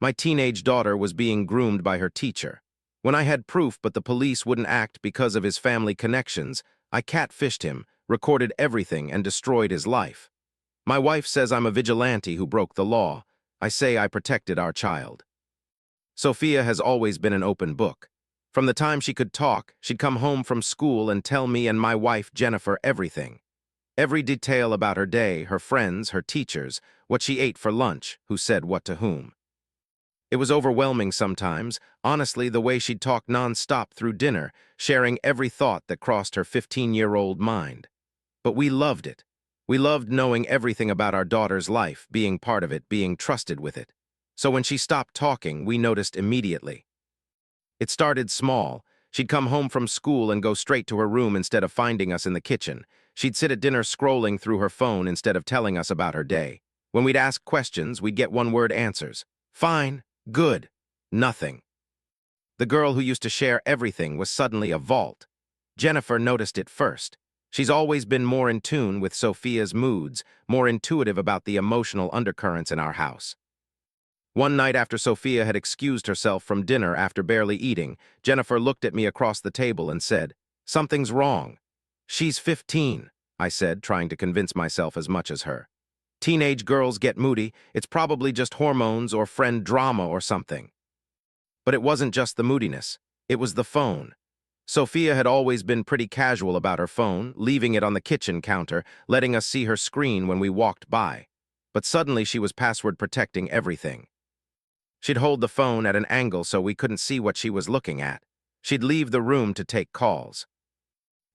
My teenage daughter was being groomed by her teacher. When I had proof but the police wouldn't act because of his family connections, I catfished him, recorded everything, and destroyed his life. My wife says I'm a vigilante who broke the law. I say I protected our child. Sophia has always been an open book. From the time she could talk, she'd come home from school and tell me and my wife, Jennifer, everything. Every detail about her day, her friends, her teachers, what she ate for lunch, who said what to whom. It was overwhelming sometimes, honestly, the way she'd talk non-stop through dinner, sharing every thought that crossed her 15-year-old mind. But we loved it. We loved knowing everything about our daughter's life, being part of it, being trusted with it. So when she stopped talking, we noticed immediately. It started small. She'd come home from school and go straight to her room instead of finding us in the kitchen. She'd sit at dinner scrolling through her phone instead of telling us about her day. When we'd ask questions, we'd get one-word answers. Fine, good, nothing. The girl who used to share everything was suddenly a vault. Jennifer noticed it first. She's always been more in tune with Sophia's moods, more intuitive about the emotional undercurrents in our house. One night after Sophia had excused herself from dinner after barely eating, Jennifer looked at me across the table and said, "Something's wrong." "She's 15, I said, trying to convince myself as much as her. "Teenage girls get moody. It's probably just hormones or friend drama or something." But it wasn't just the moodiness. It was the phone. Sophia had always been pretty casual about her phone, leaving it on the kitchen counter, letting us see her screen when we walked by. But suddenly she was password protecting everything. She'd hold the phone at an angle so we couldn't see what she was looking at. She'd leave the room to take calls.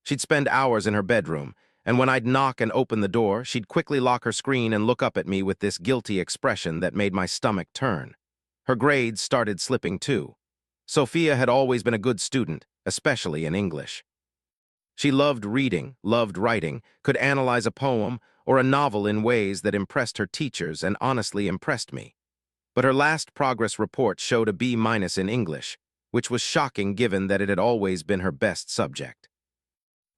She'd spend hours in her bedroom, and when I'd knock and open the door, she'd quickly lock her screen and look up at me with this guilty expression that made my stomach turn. Her grades started slipping too. Sophia had always been a good student, especially in English. She loved reading, loved writing, could analyze a poem or a novel in ways that impressed her teachers and honestly impressed me. But her last progress report showed a B- in English, which was shocking given that it had always been her best subject.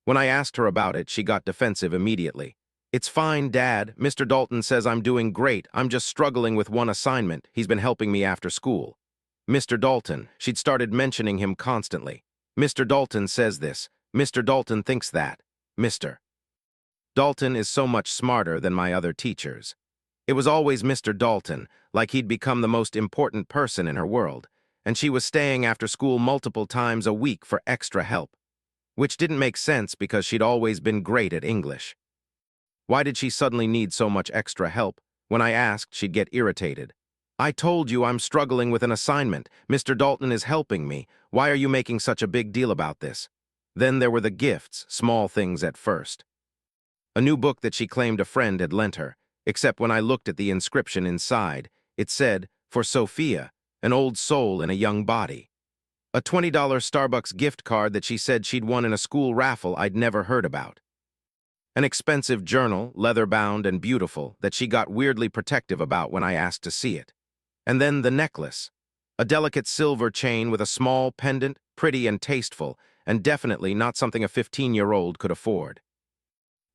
When I asked her about it, she got defensive immediately. "It's fine, Dad. Mr. Dalton says I'm doing great. I'm just struggling with one assignment. He's been helping me after school." Mr. Dalton, she'd started mentioning him constantly. "Mr. Dalton says this. Mr. Dalton thinks that. Mr. Dalton is so much smarter than my other teachers." It was always Mr. Dalton, like he'd become the most important person in her world, and she was staying after school multiple times a week for extra help, which didn't make sense because she'd always been great at English. Why did she suddenly need so much extra help? When I asked, she'd get irritated. "I told you I'm struggling with an assignment. Mr. Dalton is helping me. Why are you making such a big deal about this?" Then there were the gifts, small things at first. A new book that she claimed a friend had lent her, except when I looked at the inscription inside, it said, "For Sophia, an old soul in a young body." A $20 Starbucks gift card that she said she'd won in a school raffle I'd never heard about. An expensive journal, leather-bound and beautiful, that she got weirdly protective about when I asked to see it. And then the necklace. A delicate silver chain with a small pendant, pretty and tasteful, and definitely not something a 15-year-old could afford.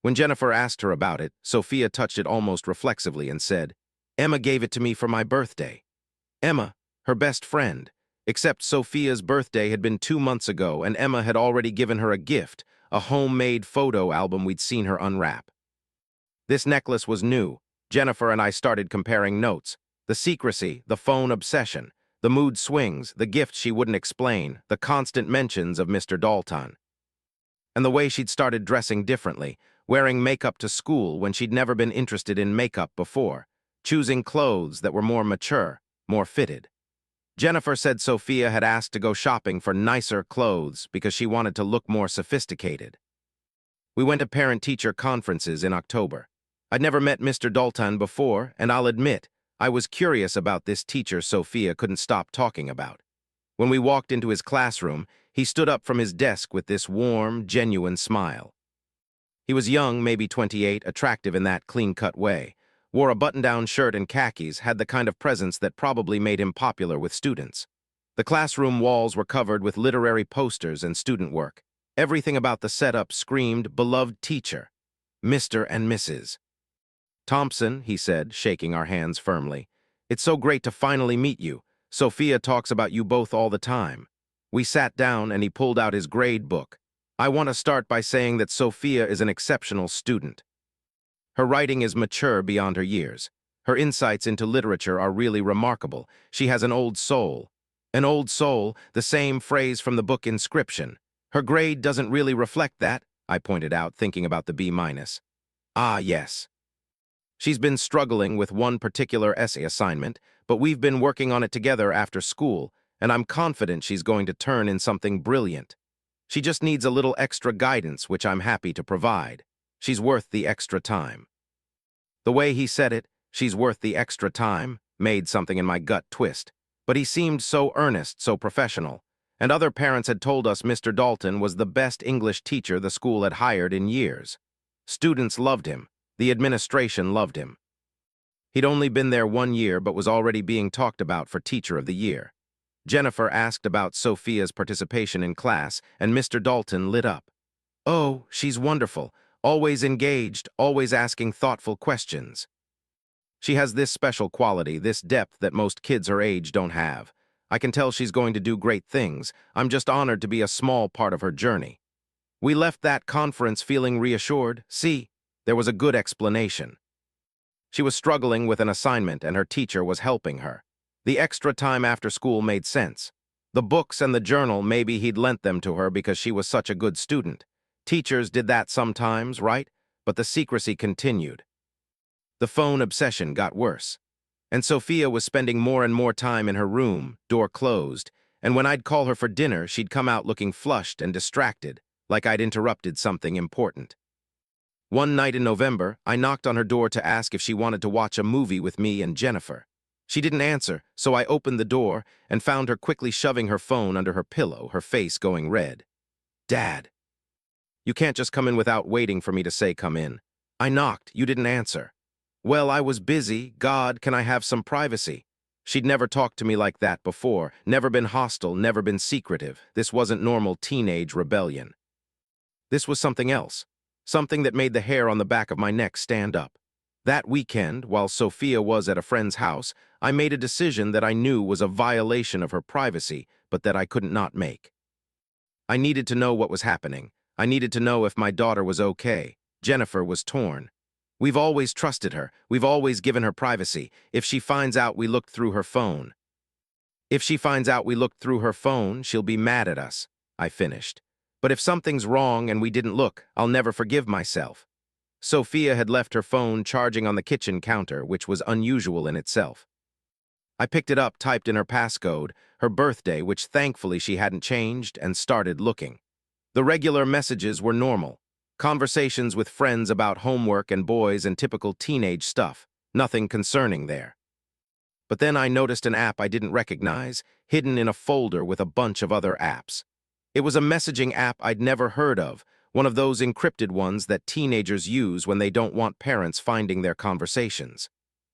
When Jennifer asked her about it, Sophia touched it almost reflexively and said, "Emma gave it to me for my birthday." Emma, her best friend, except Sophia's birthday had been 2 months ago and Emma had already given her a gift, a homemade photo album we'd seen her unwrap. This necklace was new. Jennifer and I started comparing notes. The secrecy, the phone obsession, the mood swings, the gifts she wouldn't explain, the constant mentions of Mr. Dalton. And the way she'd started dressing differently, wearing makeup to school when she'd never been interested in makeup before, choosing clothes that were more mature, more fitted. Jennifer said Sophia had asked to go shopping for nicer clothes because she wanted to look more sophisticated. We went to parent-teacher conferences in October. I'd never met Mr. Dalton before, and I'll admit, I was curious about this teacher Sophia couldn't stop talking about. When we walked into his classroom, he stood up from his desk with this warm, genuine smile. He was young, maybe 28, attractive in that clean-cut way, wore a button-down shirt and khakis, had the kind of presence that probably made him popular with students. The classroom walls were covered with literary posters and student work. Everything about the setup screamed, "Beloved teacher, Mr. and Mrs. Thompson," he said, shaking our hands firmly. It's so great to finally meet you. Sophia talks about you both all the time. We sat down and he pulled out his grade book. I want to start by saying that Sophia is an exceptional student. Her writing is mature beyond her years. Her insights into literature are really remarkable. She has an old soul. An old soul, the same phrase from the book Inscription. Her grade doesn't really reflect that, I pointed out, thinking about the B-. Ah, yes. She's been struggling with one particular essay assignment, but we've been working on it together after school, and I'm confident she's going to turn in something brilliant. She just needs a little extra guidance, which I'm happy to provide. She's worth the extra time. The way he said it, she's worth the extra time, made something in my gut twist. But he seemed so earnest, so professional. And other parents had told us Mr. Dalton was the best English teacher the school had hired in years. Students loved him. The administration loved him. He'd only been there 1 year but was already being talked about for Teacher of the Year. Jennifer asked about Sophia's participation in class, and Mr. Dalton lit up. Oh, she's wonderful, always engaged, always asking thoughtful questions. She has this special quality, this depth that most kids her age don't have. I can tell she's going to do great things. I'm just honored to be a small part of her journey. We left that conference feeling reassured. See, there was a good explanation. She was struggling with an assignment and her teacher was helping her. The extra time after school made sense. The books and the journal, maybe he'd lent them to her because she was such a good student. Teachers did that sometimes, right? But the secrecy continued. The phone obsession got worse. And Sophia was spending more and more time in her room, door closed, and when I'd call her for dinner, she'd come out looking flushed and distracted, like I'd interrupted something important. One night in November, I knocked on her door to ask if she wanted to watch a movie with me and Jennifer. She didn't answer, so I opened the door and found her quickly shoving her phone under her pillow, her face going red. Dad. You can't just come in without waiting for me to say come in. I knocked, you didn't answer. Well, I was busy. God, can I have some privacy? She'd never talked to me like that before, never been hostile, never been secretive. This wasn't normal teenage rebellion. This was something else, something that made the hair on the back of my neck stand up. That weekend, while Sophia was at a friend's house, I made a decision that I knew was a violation of her privacy, but that I couldn't not make. I needed to know what was happening. I needed to know if my daughter was okay. Jennifer was torn. We've always trusted her. We've always given her privacy. If she finds out we looked through her phone. If she finds out we looked through her phone, she'll be mad at us, I finished. But if something's wrong and we didn't look, I'll never forgive myself. Sophia had left her phone charging on the kitchen counter, which was unusual in itself. I picked it up, typed in her passcode, her birthday, which thankfully she hadn't changed, and started looking. The regular messages were normal. Conversations with friends about homework and boys and typical teenage stuff. Nothing concerning there. But then I noticed an app I didn't recognize, hidden in a folder with a bunch of other apps. It was a messaging app I'd never heard of, one of those encrypted ones that teenagers use when they don't want parents finding their conversations.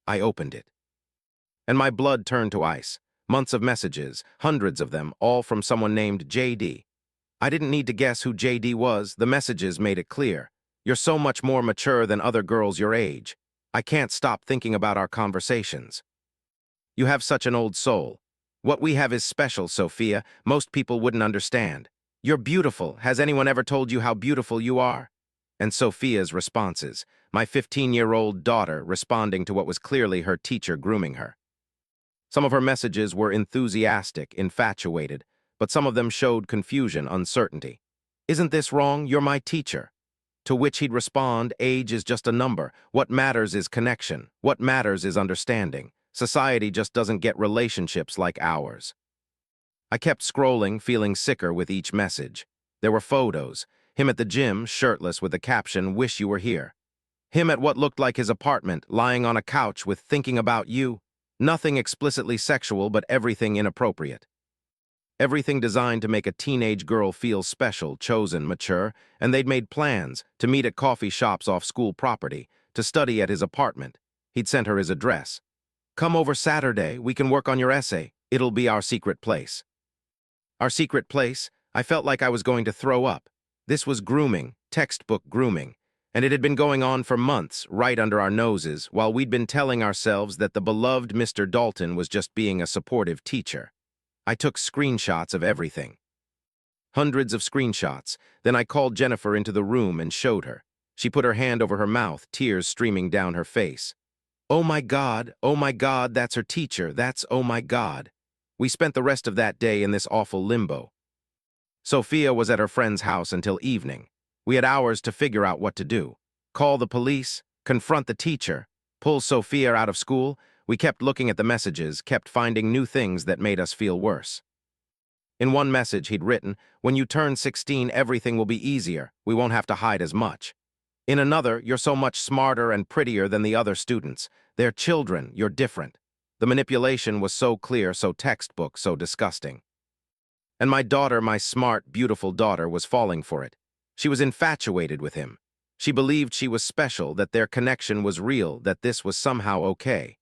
I opened it. And my blood turned to ice. Months of messages, hundreds of them, all from someone named JD. I didn't need to guess who JD was. The messages made it clear. You're so much more mature than other girls your age. I can't stop thinking about our conversations. You have such an old soul. What we have is special, Sophia. Most people wouldn't understand. You're beautiful. Has anyone ever told you how beautiful you are? And Sophia's responses. My 15-year-old daughter responding to what was clearly her teacher grooming her. Some of her messages were enthusiastic, infatuated, but some of them showed confusion, uncertainty. Isn't this wrong? You're my teacher. To which he'd respond, age is just a number. What matters is connection. What matters is understanding. Society just doesn't get relationships like ours. I kept scrolling, feeling sicker with each message. There were photos. Him at the gym, shirtless with the caption, "Wish you were here." Him at what looked like his apartment, lying on a couch with "Thinking about you." Nothing explicitly sexual, but everything inappropriate. Everything designed to make a teenage girl feel special, chosen, mature, and they'd made plans to meet at coffee shops off school property, to study at his apartment. He'd sent her his address. Come over Saturday, we can work on your essay. It'll be our secret place. Our secret place? I felt like I was going to throw up. This was grooming, textbook grooming. And it had been going on for months, right under our noses, while we'd been telling ourselves that the beloved Mr. Dalton was just being a supportive teacher. I took screenshots of everything. Hundreds of screenshots. Then I called Jennifer into the room and showed her. She put her hand over her mouth, tears streaming down her face. Oh my God, that's her teacher, that's oh my God. We spent the rest of that day in this awful limbo. Sophia was at her friend's house until evening. We had hours to figure out what to do. Call the police, confront the teacher, pull Sophia out of school. We kept looking at the messages, kept finding new things that made us feel worse. In one message he'd written, "When you turn 16, everything will be easier. We won't have to hide as much." In another, "You're so much smarter and prettier than the other students. They're children, you're different." The manipulation was so clear, so textbook, so disgusting. And my daughter, my smart, beautiful daughter, was falling for it. She was infatuated with him. She believed she was special, that their connection was real, that this was somehow okay.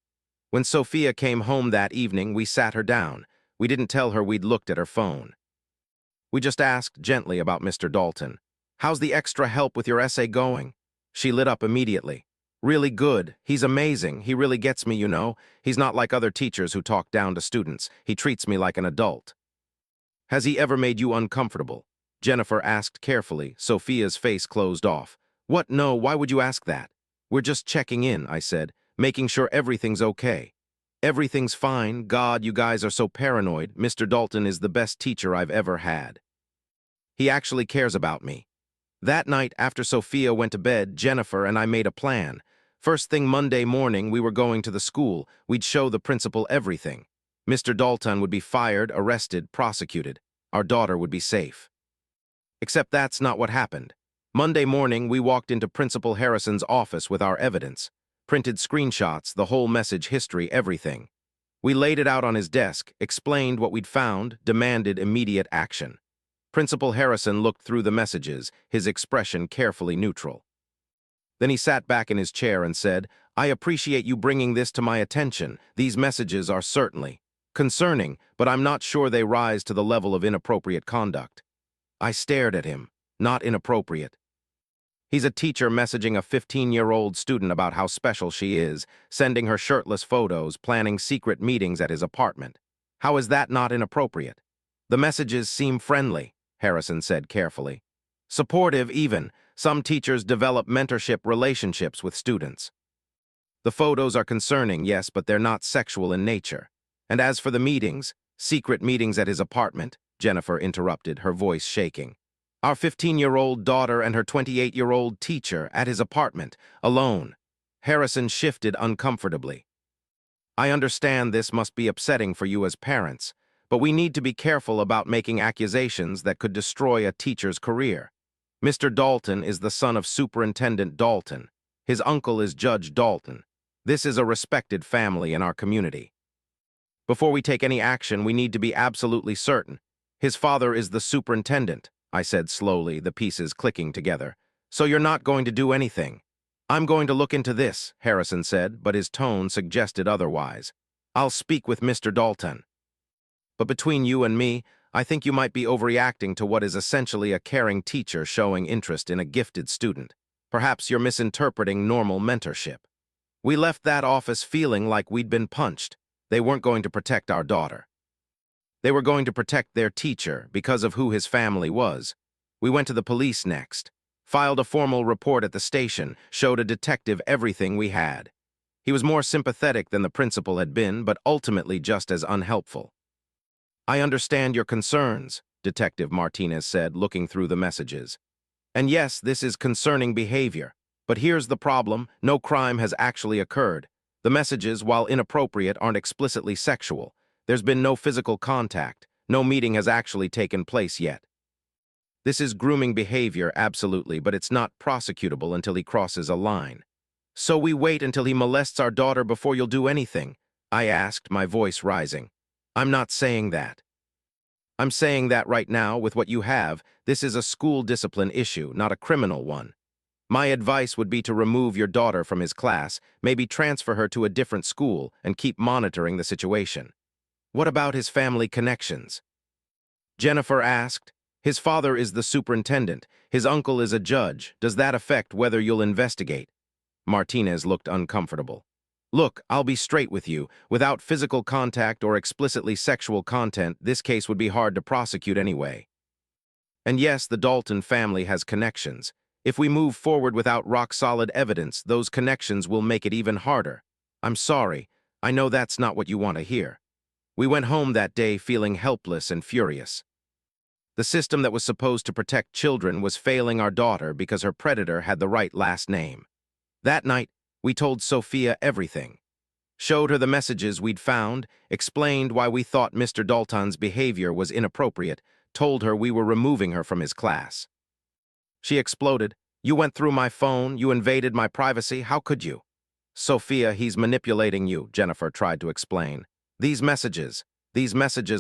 When Sophia came home that evening, we sat her down. We didn't tell her we'd looked at her phone. We just asked gently about Mr. Dalton. "How's the extra help with your essay going?" She lit up immediately. "Really good. He's amazing. He really gets me, you know. He's not like other teachers who talk down to students. He treats me like an adult." "Has he ever made you uncomfortable?" Jennifer asked carefully. Sophia's face closed off. "What? No, why would you ask that?" "We're just checking in," I said, "making sure everything's okay." "Everything's fine. God, you guys are so paranoid. Mr. Dalton is the best teacher I've ever had. He actually cares about me." That night, after Sophia went to bed, Jennifer and I made a plan. First thing Monday morning, we were going to the school. We'd show the principal everything. Mr. Dalton would be fired, arrested, prosecuted. Our daughter would be safe. Except that's not what happened. Monday morning, we walked into Principal Harrison's office with our evidence. Printed screenshots, the whole message history, everything. We laid it out on his desk, explained what we'd found, demanded immediate action. Principal Harrison looked through the messages, his expression carefully neutral. Then he sat back in his chair and said, "I appreciate you bringing this to my attention. These messages are certainly concerning, but I'm not sure they rise to the level of inappropriate conduct." I stared at him. Not inappropriate. He's a teacher messaging a 15-year-old student about how special she is, sending her shirtless photos, planning secret meetings at his apartment. How is that not inappropriate? "The messages seem friendly," Harrison said carefully. "Supportive, even. Some teachers develop mentorship relationships with students." "The photos are concerning, yes, but they're not sexual in nature. And as for the meetings, secret meetings at his apartment," Jennifer interrupted, her voice shaking. "Our 15-year-old daughter and her 28-year-old teacher at his apartment, alone." Harrison shifted uncomfortably. "I understand this must be upsetting for you as parents, but we need to be careful about making accusations that could destroy a teacher's career. Mr. Dalton is the son of Superintendent Dalton. His uncle is Judge Dalton. This is a respected family in our community. Before we take any action, we need to be absolutely certain. His father is the superintendent," I said slowly, the pieces clicking together. "So you're not going to do anything?" "I'm going to look into this," Harrison said, but his tone suggested otherwise. "I'll speak with Mr. Dalton. But between you and me, I think you might be overreacting to what is essentially a caring teacher showing interest in a gifted student. Perhaps you're misinterpreting normal mentorship." We left that office feeling like we'd been punched. They weren't going to protect our daughter. They were going to protect their teacher because of who his family was. We went to the police next, filed a formal report at the station, showed a detective everything we had. He was more sympathetic than the principal had been, but ultimately just as unhelpful. "I understand your concerns," Detective Martinez said, looking through the messages. "And yes, this is concerning behavior. But here's the problem: no crime has actually occurred. The messages, while inappropriate, aren't explicitly sexual. There's been no physical contact. No meeting has actually taken place yet. This is grooming behavior, absolutely, but it's not prosecutable until he crosses a line." "So we wait until he molests our daughter before you'll do anything?" I asked, my voice rising. "I'm not saying that. I'm saying that right now, with what you have, this is a school discipline issue, not a criminal one. My advice would be to remove your daughter from his class, maybe transfer her to a different school, and keep monitoring the situation." "What about his family connections?" Jennifer asked. His father is the superintendent. His uncle is a judge. Does that affect whether you'll investigate? Martinez looked uncomfortable. Look, I'll be straight with you. Without physical contact or explicitly sexual content, this case would be hard to prosecute anyway. And yes, the Dalton family has connections. If we move forward without rock-solid evidence, those connections will make it even harder. I'm sorry. I know that's not what you want to hear. We went home that day feeling helpless and furious. The system that was supposed to protect children was failing our daughter because her predator had the right last name. That night, we told Sophia everything. Showed her the messages we'd found, explained why we thought Mr. Dalton's behavior was inappropriate, told her we were removing her from his class. She exploded. You went through my phone, you invaded my privacy, how could you? Sophia, he's manipulating you, Jennifer tried to explain. These messages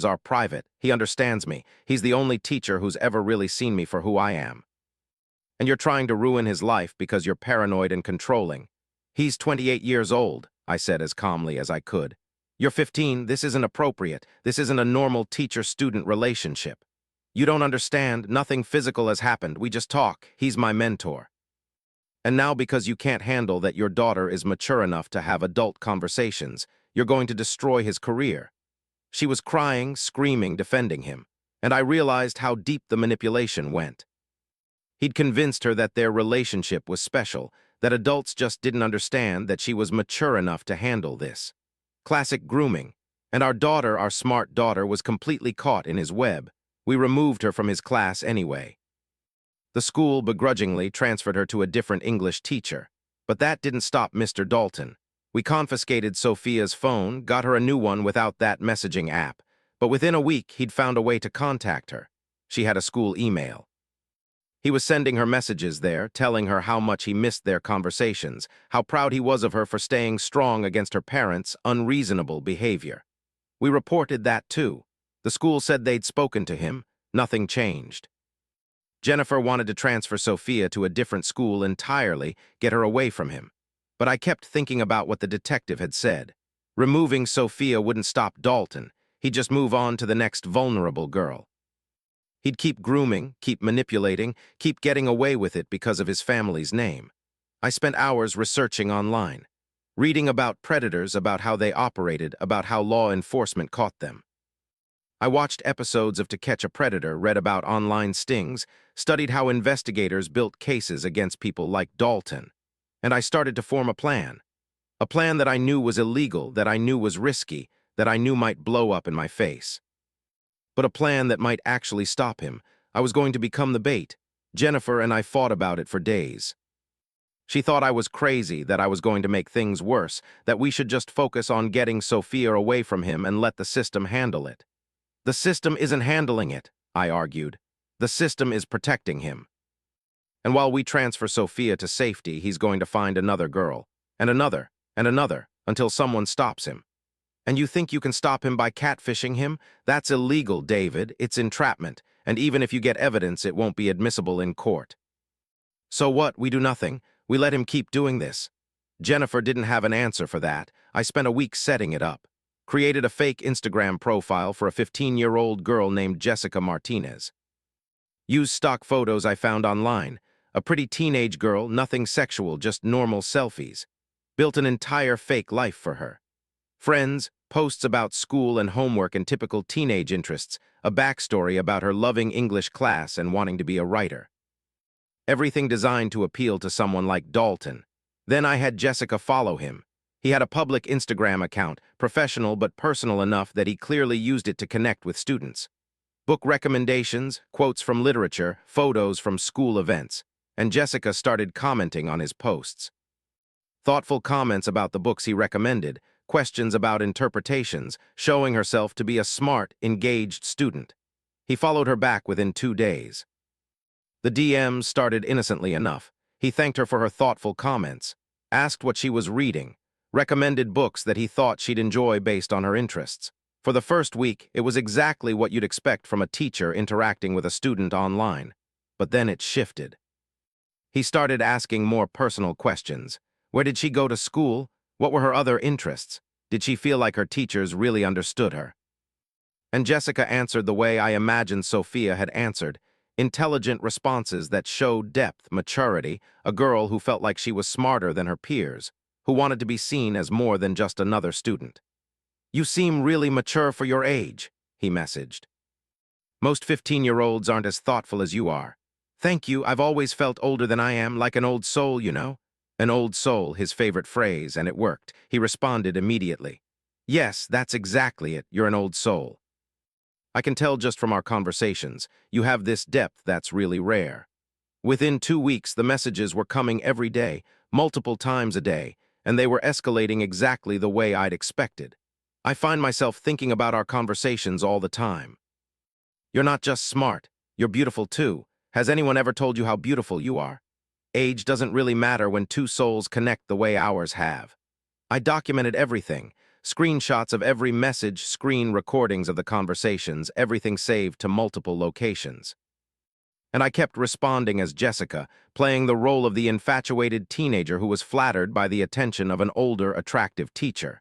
are private. He understands me. He's the only teacher who's ever really seen me for who I am. And you're trying to ruin his life because you're paranoid and controlling. He's 28 years old, I said as calmly as I could. You're 15, this isn't appropriate. This isn't a normal teacher-student relationship. You don't understand, nothing physical has happened. We just talk. He's my mentor. And now because you can't handle that your daughter is mature enough to have adult conversations, you're going to destroy his career. She was crying, screaming, defending him, and I realized how deep the manipulation went. He'd convinced her that their relationship was special, that adults just didn't understand that she was mature enough to handle this. Classic grooming. And our smart daughter, was completely caught in his web. We removed her from his class anyway. The school begrudgingly transferred her to a different English teacher. But that didn't stop Mr. Dalton. We confiscated Sophia's phone, got her a new one without that messaging app. But within a week, he'd found a way to contact her. She had a school email. He was sending her messages there, telling her how much he missed their conversations, how proud he was of her for staying strong against her parents' unreasonable behavior. We reported that too. The school said they'd spoken to him. Nothing changed. Jennifer wanted to transfer Sophia to a different school entirely, get her away from him. But I kept thinking about what the detective had said. Removing Sophia wouldn't stop Dalton. He'd just move on to the next vulnerable girl. He'd keep grooming, keep manipulating, keep getting away with it because of his family's name. I spent hours researching online, reading about predators, about how they operated, about how law enforcement caught them. I watched episodes of To Catch a Predator, read about online stings, studied how investigators built cases against people like Dalton. And I started to form a plan that I knew was illegal, that I knew was risky, that I knew might blow up in my face. But a plan that might actually stop him. I was going to become the bait. Jennifer and I fought about it for days. She thought I was crazy, that I was going to make things worse, that we should just focus on getting Sophia away from him and let the system handle it. The system isn't handling it, I argued. The system is protecting him. And while we transfer Sophia to safety, he's going to find another girl, and another, until someone stops him. And you think you can stop him by catfishing him? That's illegal, David. It's entrapment, and even if you get evidence, it won't be admissible in court. So what? We do nothing. We let him keep doing this. Jennifer didn't have an answer for that. I spent a week setting it up. Created a fake Instagram profile for a 15-year-old girl named Jessica Martinez. Used stock photos I found online. A pretty teenage girl, nothing sexual, just normal selfies. Built an entire fake life for her. Friends, posts about school and homework and typical teenage interests, a backstory about her loving English class and wanting to be a writer. Everything designed to appeal to someone like Dalton. Then I had Jessica follow him. He had a public Instagram account, professional but personal enough that he clearly used it to connect with students. Book recommendations, quotes from literature, photos from school events, and Jessica started commenting on his posts. Thoughtful comments about the books he recommended, questions about interpretations, showing herself to be a smart, engaged student. He followed her back within 2 days. The DMs started innocently enough. He thanked her for her thoughtful comments, asked what she was reading, recommended books that he thought she'd enjoy based on her interests. For the first week, it was exactly what you'd expect from a teacher interacting with a student online. But then it shifted. He started asking more personal questions. Where did she go to school? What were her other interests? Did she feel like her teachers really understood her? And Jessica answered the way I imagined Sophia had answered. Intelligent responses that showed depth, maturity, a girl who felt like she was smarter than her peers, who wanted to be seen as more than just another student. "You seem really mature for your age," he messaged. "Most 15-year-olds aren't as thoughtful as you are. Thank you, I've always felt older than I am, like an old soul, you know." An old soul, his favorite phrase, and it worked. He responded immediately. "Yes, that's exactly it. You're an old soul. I can tell just from our conversations. You have this depth that's really rare." Within 2 weeks, the messages were coming every day, multiple times a day, and they were escalating exactly the way I'd expected. I find myself thinking about our conversations all the time. "You're not just smart, you're beautiful too. Has anyone ever told you how beautiful you are? Age doesn't really matter when two souls connect the way ours have." I documented everything. Screenshots of every message, screen recordings of the conversations, everything saved to multiple locations. And I kept responding as Jessica, playing the role of the infatuated teenager who was flattered by the attention of an older, attractive teacher.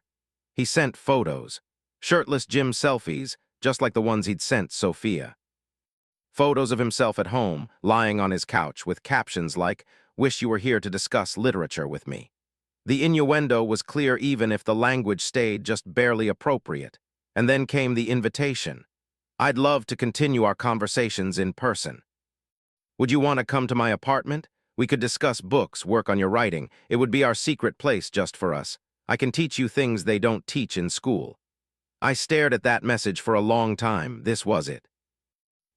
He sent photos. Shirtless gym selfies, just like the ones he'd sent Sophia. Photos of himself at home, lying on his couch, with captions like, "Wish you were here to discuss literature with me." The innuendo was clear even if the language stayed just barely appropriate. And then came the invitation. "I'd love to continue our conversations in person. Would you want to come to my apartment? We could discuss books, work on your writing. It would be our secret place just for us. I can teach you things they don't teach in school." I stared at that message for a long time. This was it.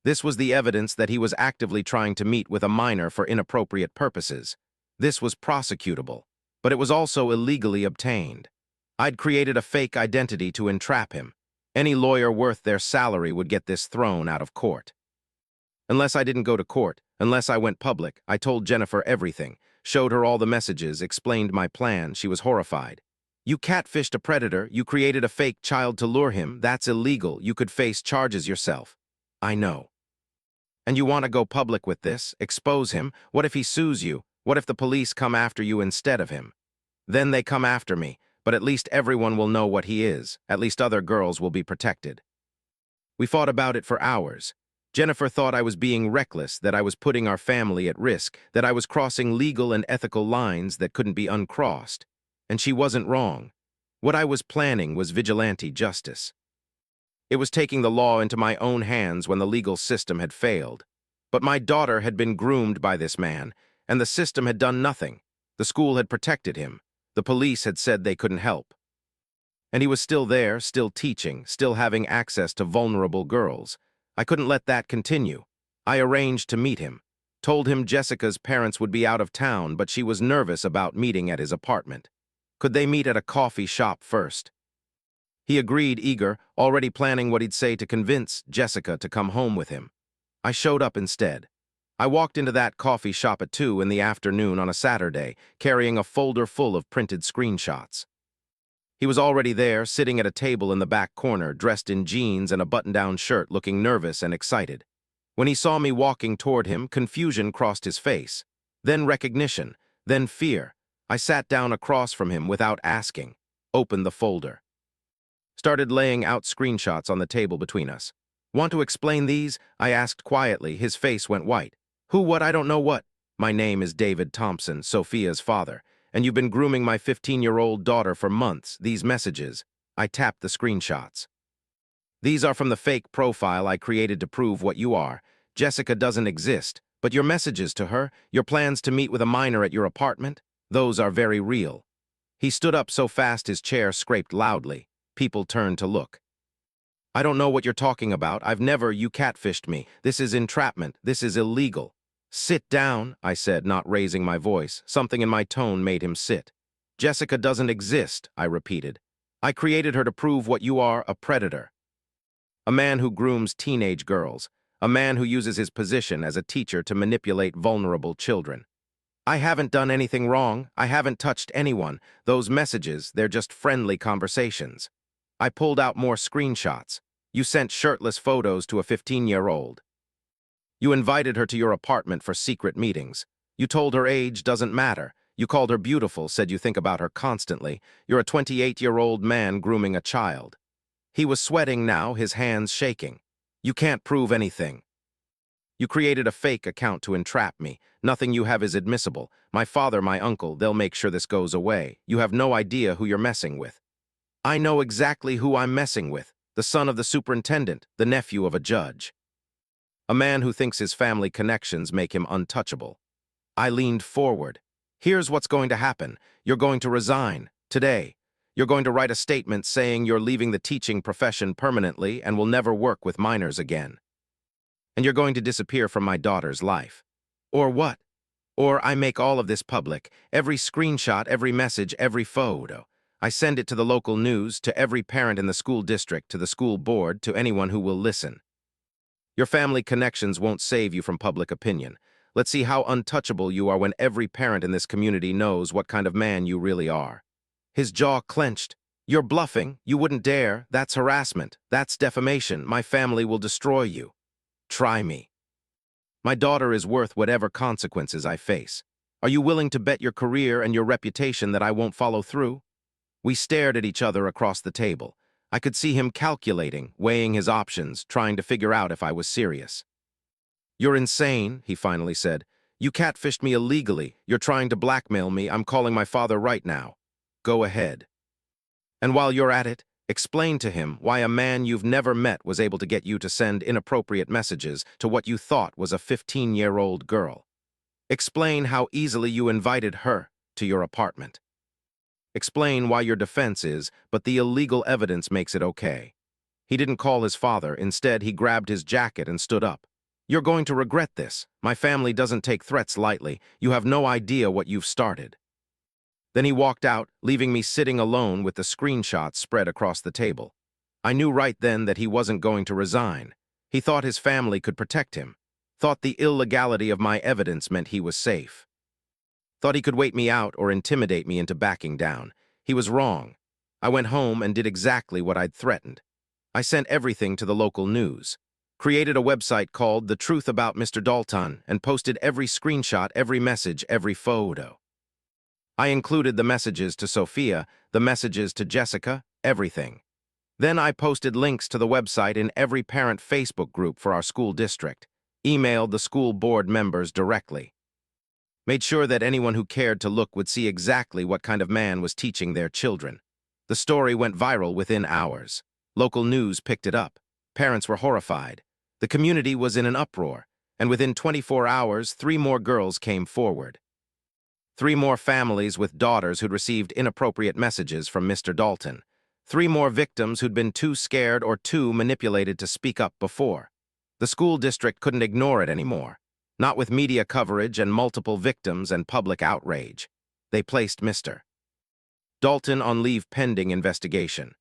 This was the evidence that he was actively trying to meet with a minor for inappropriate purposes. This was prosecutable, but it was also illegally obtained. I'd created a fake identity to entrap him. Any lawyer worth their salary would get this thrown out of court. Unless I didn't go to court, unless I went public, I told Jennifer everything, showed her all the messages, explained my plan. She was horrified. "You catfished a predator, you created a fake child to lure him. That's illegal. You could face charges yourself." "I know." "And you want to go public with this, expose him? What if he sues you? What if the police come after you instead of him?" "Then they come after me, but at least everyone will know what he is. At least other girls will be protected." We fought about it for hours. Jennifer thought I was being reckless, that I was putting our family at risk, that I was crossing legal and ethical lines that couldn't be uncrossed. And she wasn't wrong. What I was planning was vigilante justice. It was taking the law into my own hands when the legal system had failed. But my daughter had been groomed by this man, and the system had done nothing. The school had protected him. The police had said they couldn't help. And he was still there, still teaching, still having access to vulnerable girls. I couldn't let that continue. I arranged to meet him. Told him Jessica's parents would be out of town, but she was nervous about meeting at his apartment. Could they meet at a coffee shop first? He agreed, eager, already planning what he'd say to convince Jessica to come home with him. I showed up instead. I walked into that coffee shop at 2 in the afternoon on a Saturday, carrying a folder full of printed screenshots. He was already there, sitting at a table in the back corner, dressed in jeans and a button-down shirt, looking nervous and excited. When he saw me walking toward him, confusion crossed his face. Then recognition, then fear. I sat down across from him without asking, opened the folder. Started laying out screenshots on the table between us. "Want to explain these?" I asked quietly. His face went white. "Who, what, I don't know what." "My name is David Thompson, Sophia's father, and you've been grooming my 15-year-old daughter for months. These messages." I tapped the screenshots. "These are from the fake profile I created to prove what you are. Jessica doesn't exist, but your messages to her, your plans to meet with a minor at your apartment, those are very real." He stood up so fast his chair scraped loudly. People turned to look. "I don't know what you're talking about. You catfished me. This is entrapment. This is illegal." "Sit down," I said, not raising my voice. Something in my tone made him sit. "Jessica doesn't exist," I repeated. "I created her to prove what you are, a predator. A man who grooms teenage girls. A man who uses his position as a teacher to manipulate vulnerable children. I haven't done anything wrong. I haven't touched anyone. Those messages, they're just friendly conversations." I pulled out more screenshots. "You sent shirtless photos to a 15-year-old. You invited her to your apartment for secret meetings. You told her age doesn't matter. You called her beautiful, said you think about her constantly. You're a 28-year-old man grooming a child." He was sweating now, his hands shaking. "You can't prove anything." You created a fake account to entrap me. Nothing you have is admissible. My father, my uncle, they'll make sure this goes away. You have no idea who you're messing with. I know exactly who I'm messing with. The son of the superintendent, the nephew of a judge. A man who thinks his family connections make him untouchable. I leaned forward. Here's what's going to happen. You're going to resign. Today. You're going to write a statement saying you're leaving the teaching profession permanently and will never work with minors again. And you're going to disappear from my daughter's life. Or what? Or I make all of this public. Every screenshot, every message, every photo. I send it to the local news, to every parent in the school district, to the school board, to anyone who will listen. Your family connections won't save you from public opinion. Let's see how untouchable you are when every parent in this community knows what kind of man you really are. His jaw clenched. You're bluffing. You wouldn't dare. That's harassment. That's defamation. My family will destroy you. Try me. My daughter is worth whatever consequences I face. Are you willing to bet your career and your reputation that I won't follow through? We stared at each other across the table. I could see him calculating, weighing his options, trying to figure out if I was serious. You're insane, he finally said. You catfished me illegally. You're trying to blackmail me. I'm calling my father right now. Go ahead. And while you're at it, explain to him why a man you've never met was able to get you to send inappropriate messages to what you thought was a 15-year-old girl. Explain how easily you invited her to your apartment. Explain why your defense is, but the illegal evidence makes it okay. He didn't call his father. Instead, he grabbed his jacket and stood up. You're going to regret this. My family doesn't take threats lightly. You have no idea what you've started. Then he walked out, leaving me sitting alone with the screenshots spread across the table. I knew right then that he wasn't going to resign. He thought his family could protect him. Thought the illegality of my evidence meant he was safe. Thought he could wait me out or intimidate me into backing down. He was wrong. I went home and did exactly what I'd threatened. I sent everything to the local news. Created a website called The Truth About Mr. Dalton and posted every screenshot, every message, every photo. I included the messages to Sophia, the messages to Jessica, everything. Then I posted links to the website in every parent Facebook group for our school district. Emailed the school board members directly. Made sure that anyone who cared to look would see exactly what kind of man was teaching their children. The story went viral within hours. Local news picked it up. Parents were horrified. The community was in an uproar, and within 24 hours, 3 more girls came forward. 3 more families with daughters who'd received inappropriate messages from Mr. Dalton. 3 more victims who'd been too scared or too manipulated to speak up before. The school district couldn't ignore it anymore. Not with media coverage and multiple victims and public outrage. They placed Mr. Dalton on leave pending investigation.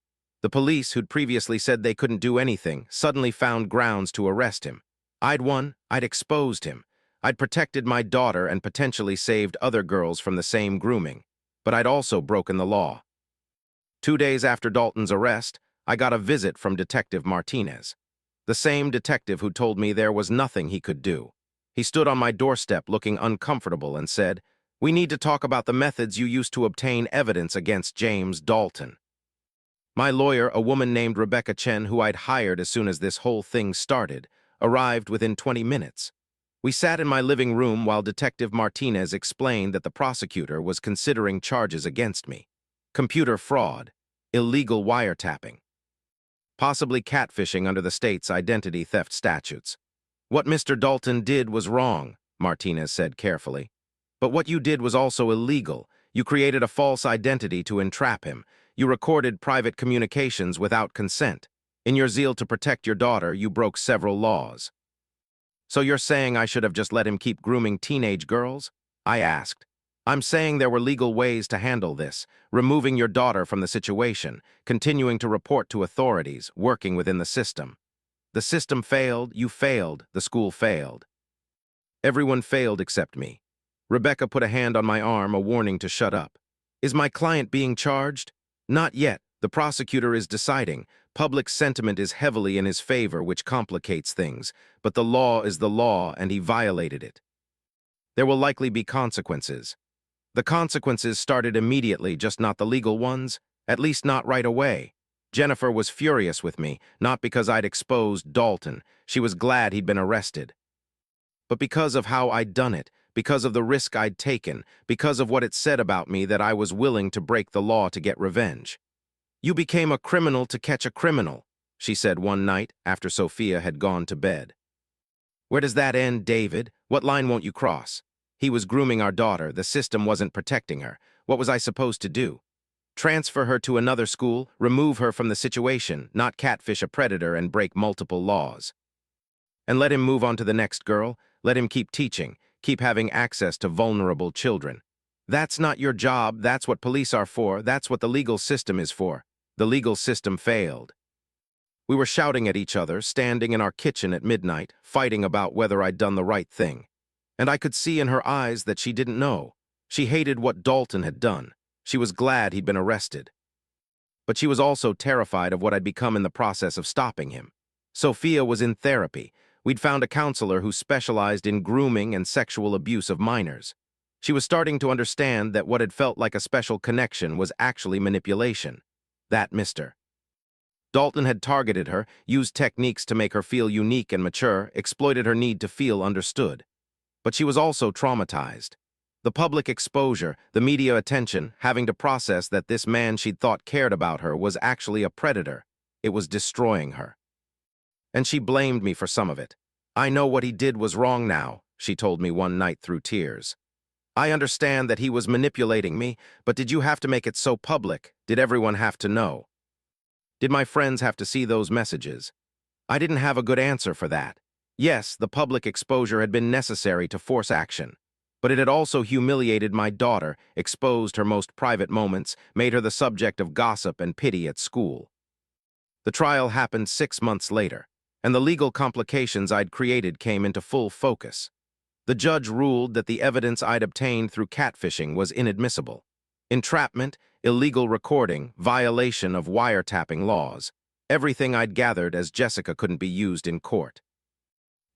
The police, who'd previously said they couldn't do anything, suddenly found grounds to arrest him. I'd won. I'd exposed him. I'd protected my daughter and potentially saved other girls from the same grooming. But I'd also broken the law. 2 days after Dalton's arrest, I got a visit from Detective Martinez. The same detective who told me there was nothing he could do. He stood on my doorstep looking uncomfortable and said, "We need to talk about the methods you used to obtain evidence against James Dalton." My lawyer, a woman named Rebecca Chen, who I'd hired as soon as this whole thing started, arrived within 20 minutes. We sat in my living room while Detective Martinez explained that the prosecutor was considering charges against me. Computer fraud, illegal wiretapping, possibly catfishing under the state's identity theft statutes. What Mr. Dalton did was wrong, Martinez said carefully. But what you did was also illegal. You created a false identity to entrap him. You recorded private communications without consent. In your zeal to protect your daughter, you broke several laws. So you're saying I should have just let him keep grooming teenage girls? I asked. I'm saying there were legal ways to handle this, removing your daughter from the situation, continuing to report to authorities, working within the system. The system failed, you failed, the school failed. Everyone failed except me. Rebecca put a hand on my arm, a warning to shut up. Is my client being charged? Not yet. The prosecutor is deciding. Public sentiment is heavily in his favor, which complicates things. But the law is the law, and he violated it. There will likely be consequences. The consequences started immediately, just not the legal ones, at least not right away. Jennifer was furious with me, not because I'd exposed Dalton. She was glad he'd been arrested. but because of how I'd done it, because of the risk I'd taken, because of what it said about me that I was willing to break the law to get revenge. "You became a criminal to catch a criminal," she said one night after Sophia had gone to bed. "Where does that end, David? What line won't you cross? He was grooming our daughter. The system wasn't protecting her. What was I supposed to do? Transfer her to another school, remove her from the situation, not catfish a predator and break multiple laws. And let him move on to the next girl, let him keep teaching, keep having access to vulnerable children. That's not your job, that's what police are for, that's what the legal system is for. The legal system failed." We were shouting at each other, standing in our kitchen at midnight, fighting about whether I'd done the right thing. And I could see in her eyes that she didn't know. She hated what Dalton had done. She was glad he'd been arrested. But she was also terrified of what I'd become in the process of stopping him. Sophia was in therapy. We'd found a counselor who specialized in grooming and sexual abuse of minors. She was starting to understand that what had felt like a special connection was actually manipulation. That Mr. Dalton had targeted her, used techniques to make her feel unique and mature, exploited her need to feel understood. But she was also traumatized. The public exposure, the media attention, having to process that this man she'd thought cared about her was actually a predator. It was destroying her. And she blamed me for some of it. "I know what he did was wrong now," she told me one night through tears. "I understand that he was manipulating me, but did you have to make it so public? Did everyone have to know? Did my friends have to see those messages?" I didn't have a good answer for that. Yes, the public exposure had been necessary to force action, but it had also humiliated my daughter, exposed her most private moments, made her the subject of gossip and pity at school. The trial happened 6 months later, and the legal complications I'd created came into full focus. The judge ruled that the evidence I'd obtained through catfishing was inadmissible. Entrapment, illegal recording, violation of wiretapping laws. Everything I'd gathered as Jessica couldn't be used in court.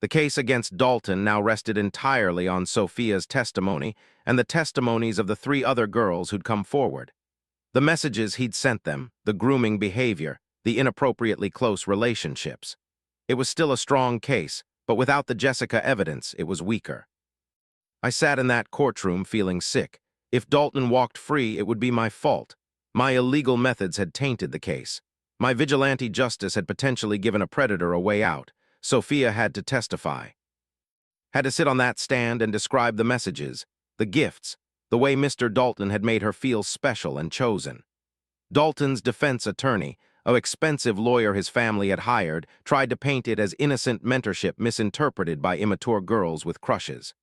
The case against Dalton now rested entirely on Sophia's testimony and the testimonies of the 3 other girls who'd come forward. The messages he'd sent them, the grooming behavior, the inappropriately close relationships. It was still a strong case, but without the Jessica evidence, it was weaker. I sat in that courtroom feeling sick. If Dalton walked free, it would be my fault. My illegal methods had tainted the case. My vigilante justice had potentially given a predator a way out. Sophia had to testify. Had to sit on that stand and describe the messages, the gifts, the way Mr. Dalton had made her feel special and chosen. Dalton's defense attorney, an expensive lawyer his family had hired, tried to paint it as innocent mentorship misinterpreted by immature girls with crushes.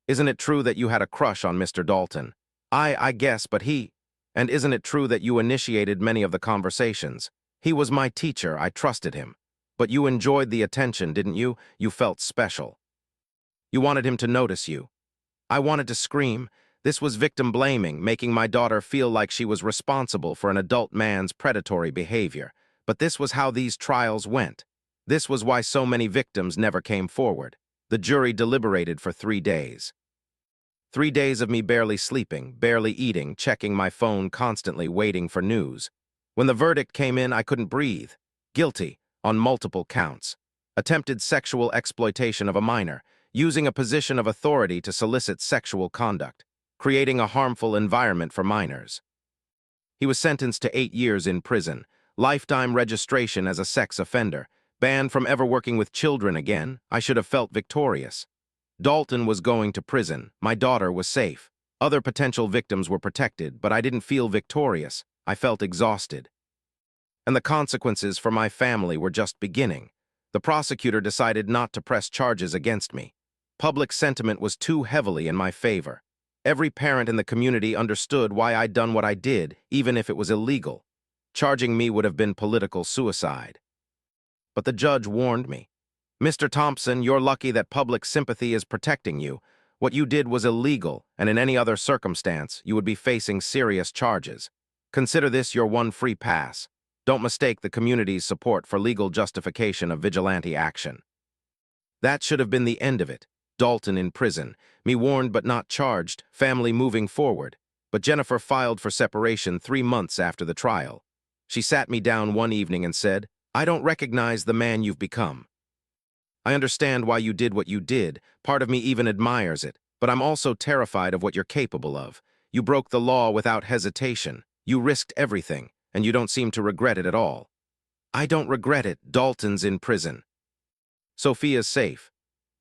"Isn't it true that you had a crush on Mr. Dalton?" I guess, but he... "And isn't it true that you initiated many of the conversations? He was my teacher, I trusted him. But you enjoyed the attention, didn't you? You felt special. You wanted him to notice you." I wanted to scream. This was victim blaming, making my daughter feel like she was responsible for an adult man's predatory behavior. But this was how these trials went. This was why so many victims never came forward. The jury deliberated for 3 days. 3 days of me barely sleeping, barely eating, checking my phone constantly, waiting for news. When the verdict came in, I couldn't breathe. Guilty, on multiple counts. Attempted sexual exploitation of a minor, using a position of authority to solicit sexual conduct, creating a harmful environment for minors. He was sentenced to 8 years in prison, lifetime registration as a sex offender, banned from ever working with children again. I should have felt victorious. Dalton was going to prison. My daughter was safe. Other potential victims were protected, but I didn't feel victorious. I felt exhausted. And the consequences for my family were just beginning. The prosecutor decided not to press charges against me. Public sentiment was too heavily in my favor. Every parent in the community understood why I'd done what I did, even if it was illegal. Charging me would have been political suicide. But the judge warned me. "Mr. Thompson, you're lucky that public sympathy is protecting you. What you did was illegal, and in any other circumstance, you would be facing serious charges. Consider this your one free pass. Don't mistake the community's support for legal justification of vigilante action." That should have been the end of it. Dalton in prison, me warned but not charged, family moving forward. But Jennifer filed for separation 3 months after the trial. She sat me down one evening and said, "I don't recognize the man you've become." I understand why you did what you did. Part of me even admires it. But I'm also terrified of what you're capable of. You broke the law without hesitation. You risked everything, and you don't seem to regret it at all. I don't regret it. Dalton's in prison. Sophia's safe.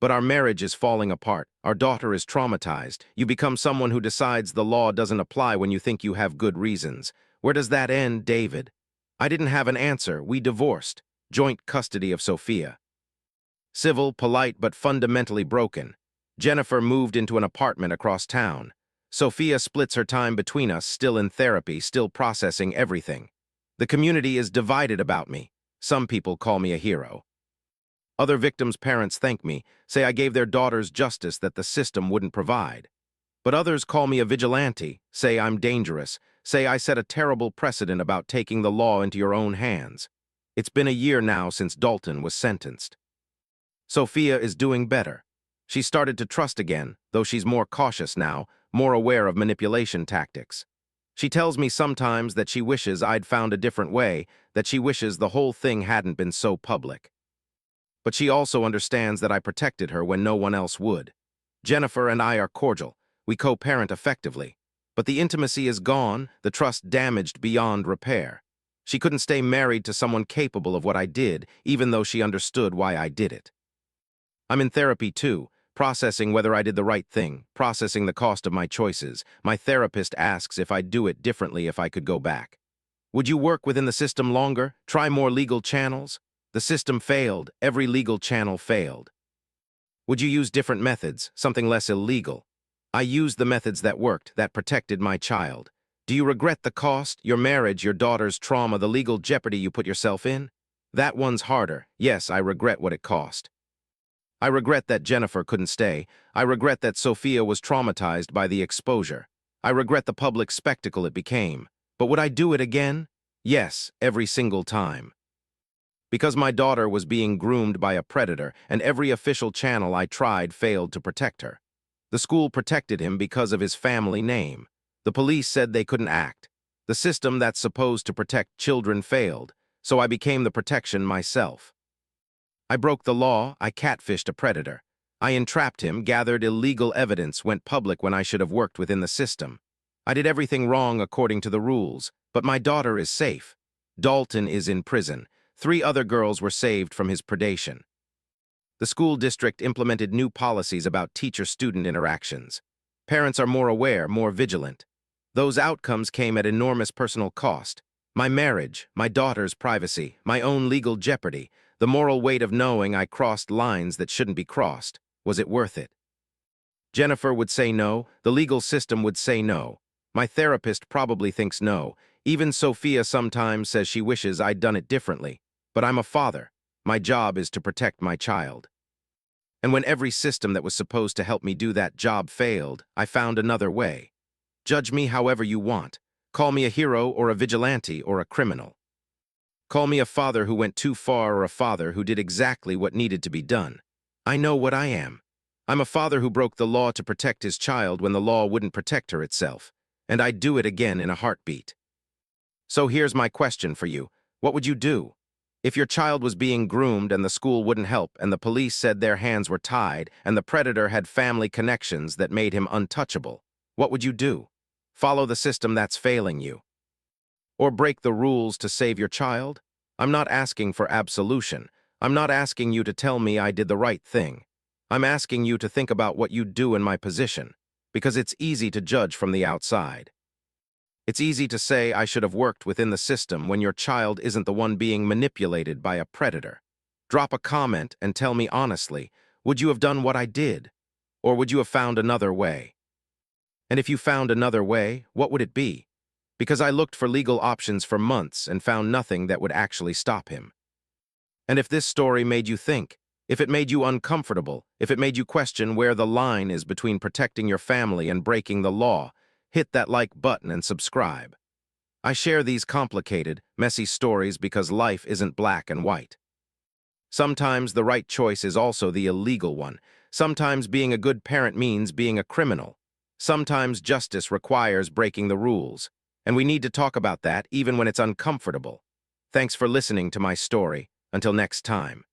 But our marriage is falling apart. Our daughter is traumatized. You become someone who decides the law doesn't apply when you think you have good reasons. Where does that end, David? I didn't have an answer. We divorced. Joint custody of Sophia. Civil, polite, but fundamentally broken. Jennifer moved into an apartment across town. Sophia splits her time between us, still in therapy, still processing everything. The community is divided about me. Some people call me a hero. Other victims' parents thank me, say I gave their daughters justice that the system wouldn't provide. But others call me a vigilante, say I'm dangerous, say I set a terrible precedent about taking the law into your own hands. It's been a year now since Dalton was sentenced. Sophia is doing better. She started to trust again, though she's more cautious now, more aware of manipulation tactics. She tells me sometimes that she wishes I'd found a different way, that she wishes the whole thing hadn't been so public. But she also understands that I protected her when no one else would. Jennifer and I are cordial. We co-parent effectively. But the intimacy is gone, the trust damaged beyond repair. She couldn't stay married to someone capable of what I did, even though she understood why I did it. I'm in therapy too, processing whether I did the right thing, processing the cost of my choices. My therapist asks if I'd do it differently if I could go back. Would you work within the system longer? Try more legal channels? The system failed. Every legal channel failed. Would you use different methods, something less illegal? I used the methods that worked, that protected my child. Do you regret the cost, your marriage, your daughter's trauma, the legal jeopardy you put yourself in? That one's harder. Yes, I regret what it cost. I regret that Jennifer couldn't stay. I regret that Sophia was traumatized by the exposure. I regret the public spectacle it became. But would I do it again? Yes, every single time. Because my daughter was being groomed by a predator, and every official channel I tried failed to protect her. The school protected him because of his family name. The police said they couldn't act. The system that's supposed to protect children failed, so I became the protection myself. I broke the law, I catfished a predator. I entrapped him, gathered illegal evidence, went public when I should have worked within the system. I did everything wrong according to the rules, but my daughter is safe. Dalton is in prison. 3 other girls were saved from his predation. The school district implemented new policies about teacher-student interactions. Parents are more aware, more vigilant. Those outcomes came at enormous personal cost. My marriage, my daughter's privacy, my own legal jeopardy, the moral weight of knowing I crossed lines that shouldn't be crossed. Was it worth it? Jennifer would say no. The legal system would say no. My therapist probably thinks no. Even Sophia sometimes says she wishes I'd done it differently. But I'm a father. My job is to protect my child. And when every system that was supposed to help me do that job failed, I found another way. Judge me however you want. Call me a hero or a vigilante or a criminal. Call me a father who went too far or a father who did exactly what needed to be done. I know what I am. I'm a father who broke the law to protect his child when the law wouldn't protect her itself. And I'd do it again in a heartbeat. So here's my question for you. What would you do? If your child was being groomed and the school wouldn't help and the police said their hands were tied and the predator had family connections that made him untouchable, what would you do? Follow the system that's failing you? Or break the rules to save your child? I'm not asking for absolution. I'm not asking you to tell me I did the right thing. I'm asking you to think about what you'd do in my position, because it's easy to judge from the outside. It's easy to say I should have worked within the system when your child isn't the one being manipulated by a predator. Drop a comment and tell me honestly, would you have done what I did? Or would you have found another way? And if you found another way, what would it be? Because I looked for legal options for months and found nothing that would actually stop him. And if this story made you think, if it made you uncomfortable, if it made you question where the line is between protecting your family and breaking the law, hit that like button and subscribe. I share these complicated, messy stories because life isn't black and white. Sometimes the right choice is also the illegal one. Sometimes being a good parent means being a criminal. Sometimes justice requires breaking the rules. And we need to talk about that even when it's uncomfortable. Thanks for listening to my story. Until next time.